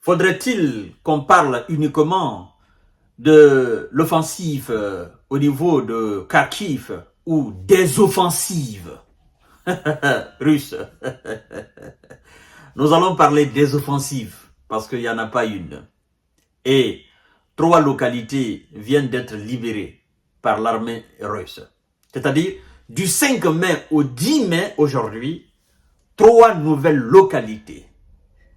Faudrait-il qu'on parle uniquement de l'offensive au niveau de Kharkiv ou des offensives russes? Nous allons parler des offensives parce qu'il n'y en a pas une. Et 3 localités viennent d'être libérées par l'armée russe. C'est-à-dire, du 5 mai au 10 mai aujourd'hui, 3 nouvelles localités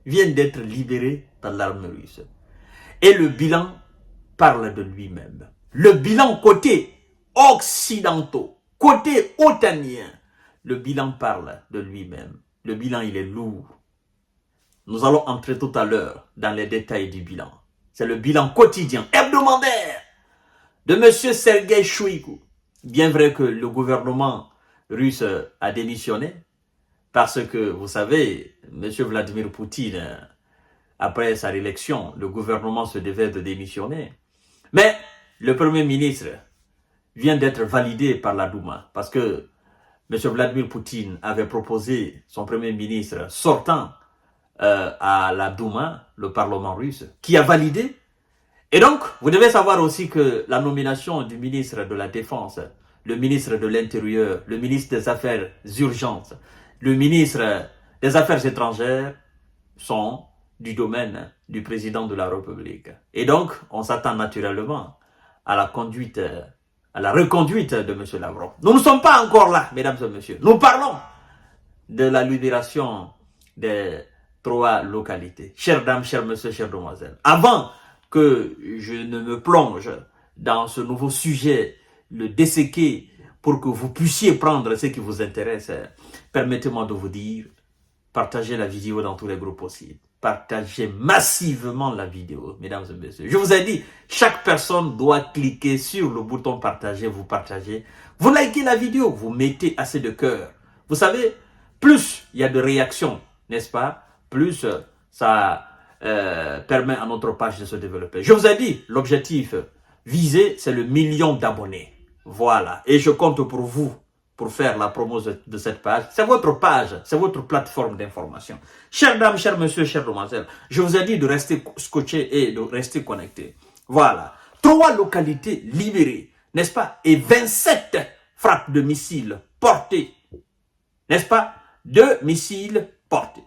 viennent d'être libérées par l'armée russe. Et le bilan parle de lui-même. Le bilan côté occidentaux, côté otanien, le bilan parle de lui-même. Le bilan, il est lourd. Nous allons entrer tout à l'heure dans les détails du bilan. C'est le bilan quotidien, hebdomadaire de M. Sergei Shoigu. Bien vrai que le gouvernement russe a démissionné, parce que, vous savez, M. Vladimir Poutine, après sa réélection, le gouvernement se devait de démissionner. Mais le Premier ministre vient d'être validé par la Douma, parce que M. Vladimir Poutine avait proposé son Premier ministre sortant à la Douma, le Parlement russe, qui a validé. Et donc, vous devez savoir aussi que la nomination du ministre de la Défense, le ministre de l'Intérieur, le ministre des Affaires urgentes, le ministre des Affaires étrangères sont du domaine du président de la République. Et donc, on s'attend naturellement à la conduite, à la reconduite de M. Lavrov. Nous ne sommes pas encore là, mesdames et messieurs. Nous parlons de la libération des 3 localités. Chères dames, chers messieurs, chères demoiselles, avant que je ne me plonge dans ce nouveau sujet, le disséquer pour que vous puissiez prendre ce qui vous intéresse, permettez-moi de vous dire, partagez la vidéo dans tous les groupes possibles. Partagez massivement la vidéo, mesdames et messieurs. Je vous ai dit, chaque personne doit cliquer sur le bouton partager, vous partagez. Vous likez la vidéo, vous mettez assez de cœur. Vous savez, plus il y a de réactions, n'est-ce pas, plus ça permet à notre page de se développer. Je vous ai dit, l'objectif visé, c'est le 1 million d'abonnés. Voilà. Et je compte pour vous, pour faire la promo de cette page. C'est votre page, c'est votre plateforme d'information. Chères dames, chers messieurs, chères demoiselles, je vous ai dit de rester scotchés et de rester connectés. Voilà. 3 localités libérées, n'est-ce pas? Et 27 frappes de missiles portées, n'est-ce pas? 2 missiles portés.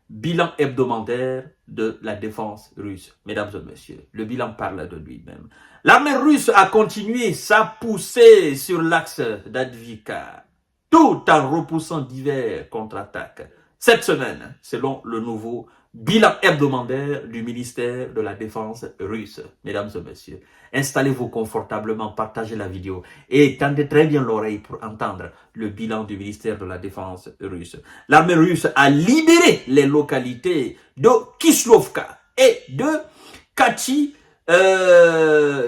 Bilan hebdomadaire de la défense russe. Mesdames et messieurs, le bilan parle de lui-même. L'armée russe a continué sa poussée sur l'axe d'Advika, tout en repoussant divers contre-attaques. Cette semaine, selon le nouveau bilan hebdomadaire du ministère de la Défense russe. Mesdames et messieurs, installez-vous confortablement, partagez la vidéo et tendez très bien l'oreille pour entendre le bilan du ministère de la Défense russe. L'armée russe a libéré les localités de Kislovka et de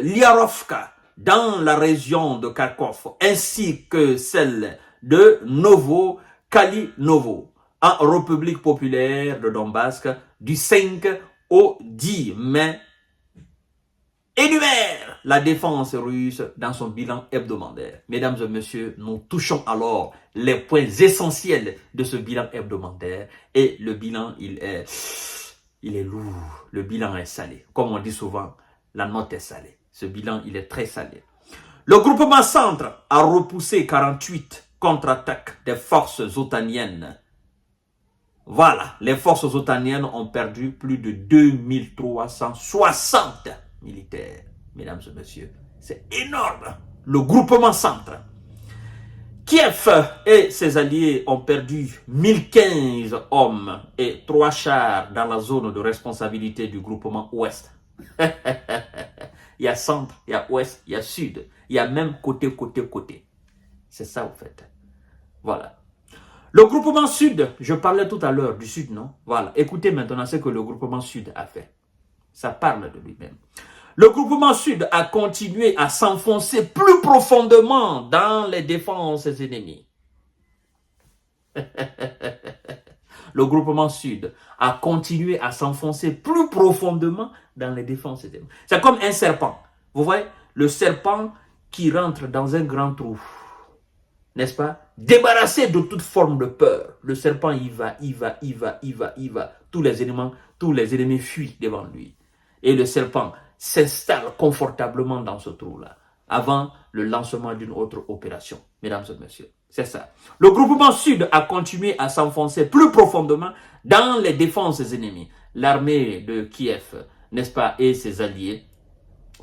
Liarovka dans la région de Kharkov, ainsi que celle de Novo-Kalinovo en République populaire de Donbass du 5 au 10 mai. Énumère la défense russe dans son bilan hebdomadaire. Mesdames et messieurs, nous touchons alors les points essentiels de ce bilan hebdomadaire. Et le bilan, il est lourd. Le bilan est salé. Comme on dit souvent, la note est salée. Ce bilan, il est très salé. Le groupement centre a repoussé 48 contre-attaques des forces otaniennes. Voilà, les forces otaniennes ont perdu plus de 2360 militaires. Mesdames et messieurs, c'est énorme. Le groupement centre. Kiev et ses alliés ont perdu 1015 hommes et 3 chars dans la zone de responsabilité du groupement ouest. Il y a centre, il y a ouest, il y a sud. Il y a même côté. C'est ça, au fait. Voilà. Le groupement sud, je parlais tout à l'heure du sud, non? Voilà. Écoutez maintenant ce que le groupement sud a fait. Ça parle de lui-même. Le groupement sud a continué à s'enfoncer plus profondément dans les défenses ennemies. Le groupement sud a continué à s'enfoncer plus profondément dans les défenses ennemies. C'est comme un serpent. Vous voyez, le serpent qui rentre dans un grand trou. N'est-ce pas? Débarrassé de toute forme de peur. Le serpent, il va. Tous les éléments tous les ennemis fuient devant lui. Et le serpent s'installe confortablement dans ce trou-là, avant le lancement d'une autre opération. Mesdames et messieurs, c'est ça. Le groupement sud a continué à s'enfoncer plus profondément dans les défenses ennemies. L'armée de Kiev, n'est-ce pas, et ses alliés,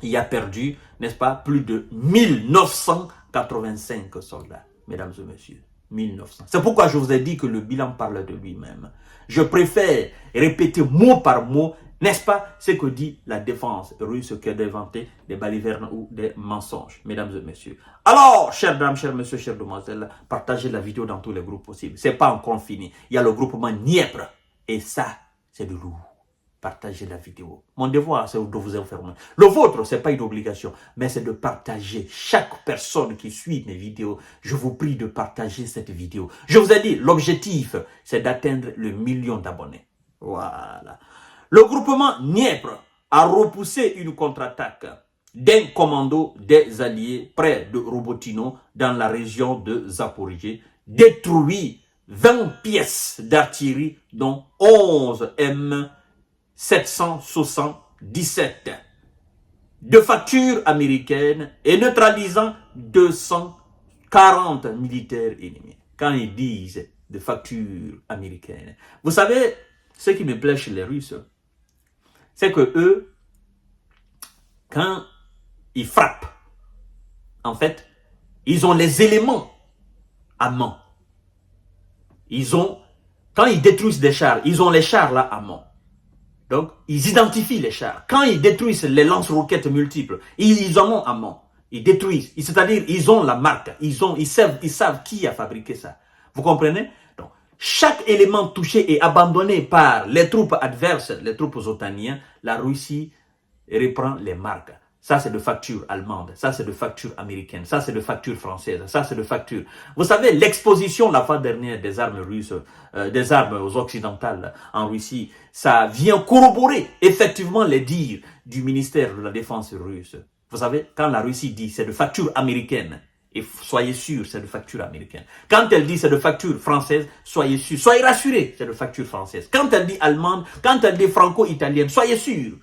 y a perdu, n'est-ce pas, plus de 1985 soldats, mesdames et messieurs. 1900. C'est pourquoi je vous ai dit que le bilan parle de lui-même. Je préfère répéter mot par mot, n'est-ce pas, ce que dit la défense russe que d'inventer des balivernes ou des mensonges, mesdames et messieurs. Alors, chères dames, chers messieurs, chères demoiselles, partagez la vidéo dans tous les groupes possibles. C'est pas encore fini. Il y a le groupement Dniepr. Et ça, c'est du lourd. Partagez la vidéo. Mon devoir, c'est de vous informer. Le vôtre, ce n'est pas une obligation, mais c'est de partager. Chaque personne qui suit mes vidéos, je vous prie de partager cette vidéo. Je vous ai dit, l'objectif, c'est d'atteindre le 1 million d'abonnés. Voilà. Le groupement Dniepr a repoussé une contre-attaque d'un commando des alliés près de Robotino dans la région de Zaporijie, détruit 20 pièces d'artillerie, dont 11 M777 de facture américaine et neutralisant 240 militaires ennemis. Quand ils disent de facture américaine, vous savez, ce qui me plaît chez les Russes, c'est que eux, quand ils frappent, en fait, ils ont les éléments à main. Quand ils détruisent des chars, ils ont les chars là à main. Donc, ils identifient les chars. Quand ils détruisent les lance-roquettes multiples, ils en ont à main. Ils détruisent. C'est-à-dire, ils ont la marque. Ils savent qui a fabriqué ça. Vous comprenez? Donc, chaque élément touché et abandonné par les troupes adverses, les troupes otaniennes, la Russie reprend les marques. Ça, c'est de facture allemande. Ça, c'est de facture américaine. Ça, c'est de facture française. Ça, c'est de facture. Vous savez, l'exposition la fois dernière des armes russes, des armes occidentales en Russie, ça vient corroborer effectivement les dires du ministère de la Défense russe. Vous savez, quand la Russie dit c'est de facture américaine, et soyez sûr, c'est de facture américaine. Quand elle dit c'est de facture française, soyez sûr, soyez rassurés, c'est de facture française. Quand elle dit allemande, quand elle dit franco-italienne, soyez sûr.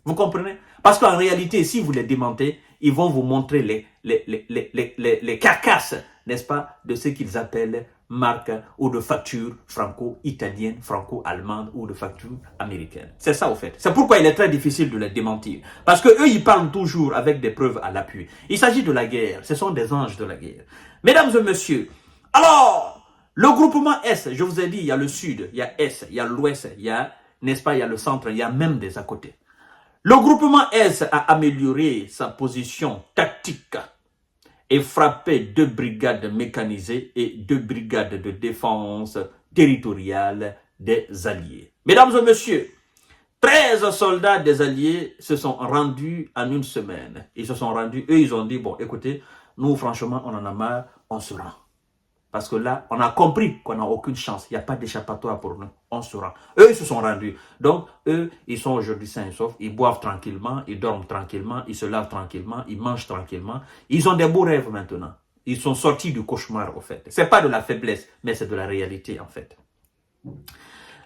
Vous comprenez? Parce qu'en réalité, si vous les démentez, ils vont vous montrer les carcasses, n'est-ce pas, de ce qu'ils appellent marque ou de facture franco-italienne, franco-allemande ou de facture américaine. C'est ça au fait. C'est pourquoi il est très difficile de les démentir. Parce que eux, ils parlent toujours avec des preuves à l'appui. Il s'agit de la guerre. Ce sont des anges de la guerre. Mesdames et messieurs, alors, le groupement Est, je vous ai dit, il y a le Sud, il y a Est, il y a l'Ouest, il y a, n'est-ce pas, il y a le Centre, il y a même des à côté. Le groupement Est a amélioré sa position tactique et frappé 2 brigades mécanisées et 2 brigades de défense territoriale des Alliés. Mesdames et messieurs, 13 soldats des Alliés se sont rendus en une semaine. Ils se sont rendus, eux ils ont dit, bon écoutez, nous franchement on en a marre, on se rend. Parce que là, on a compris qu'on n'a aucune chance. Il n'y a pas d'échappatoire pour nous. On se rend. Eux, ils se sont rendus. Donc, eux, ils sont aujourd'hui sains et saufs. Ils boivent tranquillement, ils dorment tranquillement, ils se lavent tranquillement, ils mangent tranquillement. Ils ont des beaux rêves maintenant. Ils sont sortis du cauchemar, au fait. Ce n'est pas de la faiblesse, mais c'est de la réalité, en fait.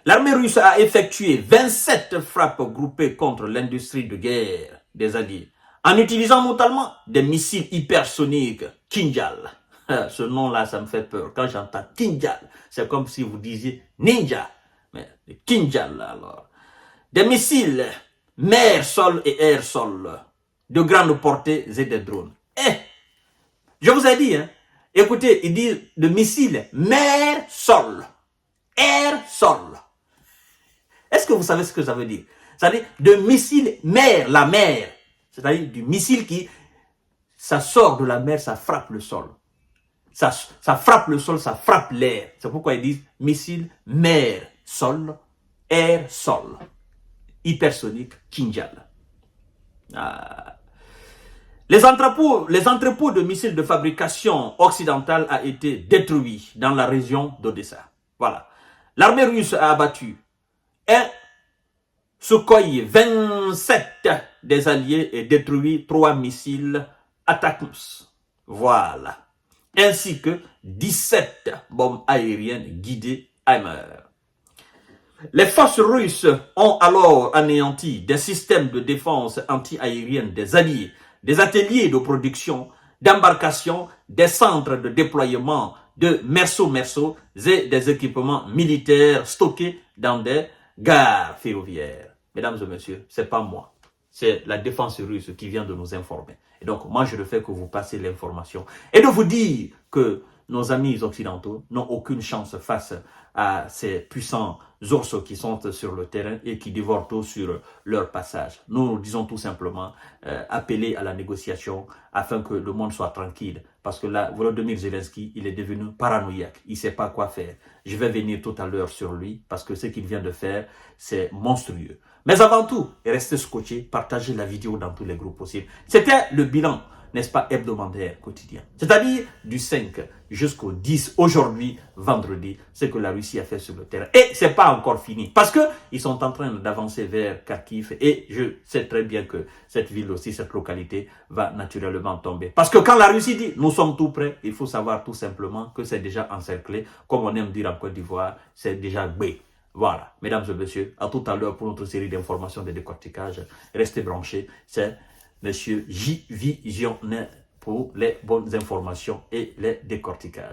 L'armée russe a effectué 27 frappes groupées contre l'industrie de guerre des Alliés, en utilisant notamment des missiles hypersoniques Kinjal. Ce nom-là, ça me fait peur. Quand j'entends Kinjal, c'est comme si vous disiez ninja. Mais Kinjal, alors. Des missiles mer, sol et air, sol, de grande portée et des drones. Je vous ai dit, hein, écoutez, ils disent de missiles mer, sol, air, sol. Est-ce que vous savez ce que ça veut dire? C'est-à-dire de missiles mer, la mer. C'est-à-dire du missile qui, ça sort de la mer, ça frappe le sol. Ça frappe le sol, ça frappe l'air. C'est pourquoi ils disent missile mer, sol, air, sol. Hypersonique, Kinjal. Les entrepôts de missiles de fabrication occidentale a été détruits dans la région d'Odessa. Voilà. L'armée russe a abattu un Sukhoi 27 des Alliés et détruit 3 missiles Attackmus. Voilà. Ainsi que 17 bombes aériennes guidées Heimer. Les forces russes ont alors anéanti des systèmes de défense anti-aérienne des alliés, des ateliers de production, d'embarcation, des centres de déploiement de merceaux et des équipements militaires stockés dans des gares ferroviaires. Mesdames et messieurs, c'est pas moi. C'est la défense russe qui vient de nous informer. Et donc, moi, je ne fais que vous passer l'information et de vous dire que nos amis occidentaux n'ont aucune chance face à ces puissants ours qui sont sur le terrain et qui dévorent tout sur leur passage. Nous disons tout simplement appeler à la négociation afin que le monde soit tranquille. Parce que là, Volodymyr Zelensky, il est devenu paranoïaque. Il ne sait pas quoi faire. Je vais venir tout à l'heure sur lui parce que ce qu'il vient de faire, c'est monstrueux. Mais avant tout, restez scotchés, partagez la vidéo dans tous les groupes possibles. C'était le bilan, n'est-ce pas, hebdomadaire quotidien. C'est-à-dire du 5 jusqu'au 10, aujourd'hui, vendredi, ce que la Russie a fait sur le terrain. Et c'est pas encore fini, parce que ils sont en train d'avancer vers Kharkiv, et je sais très bien que cette ville aussi, cette localité, va naturellement tomber. Parce que quand la Russie dit, nous sommes tout prêts, il faut savoir tout simplement que c'est déjà encerclé, comme on aime dire en Côte d'Ivoire, c'est déjà bé. Voilà, mesdames et messieurs, à tout à l'heure pour notre série d'informations de décortiquage. Restez branchés, c'est Monsieur J Visionnaire pour les bonnes informations et les décortiquages.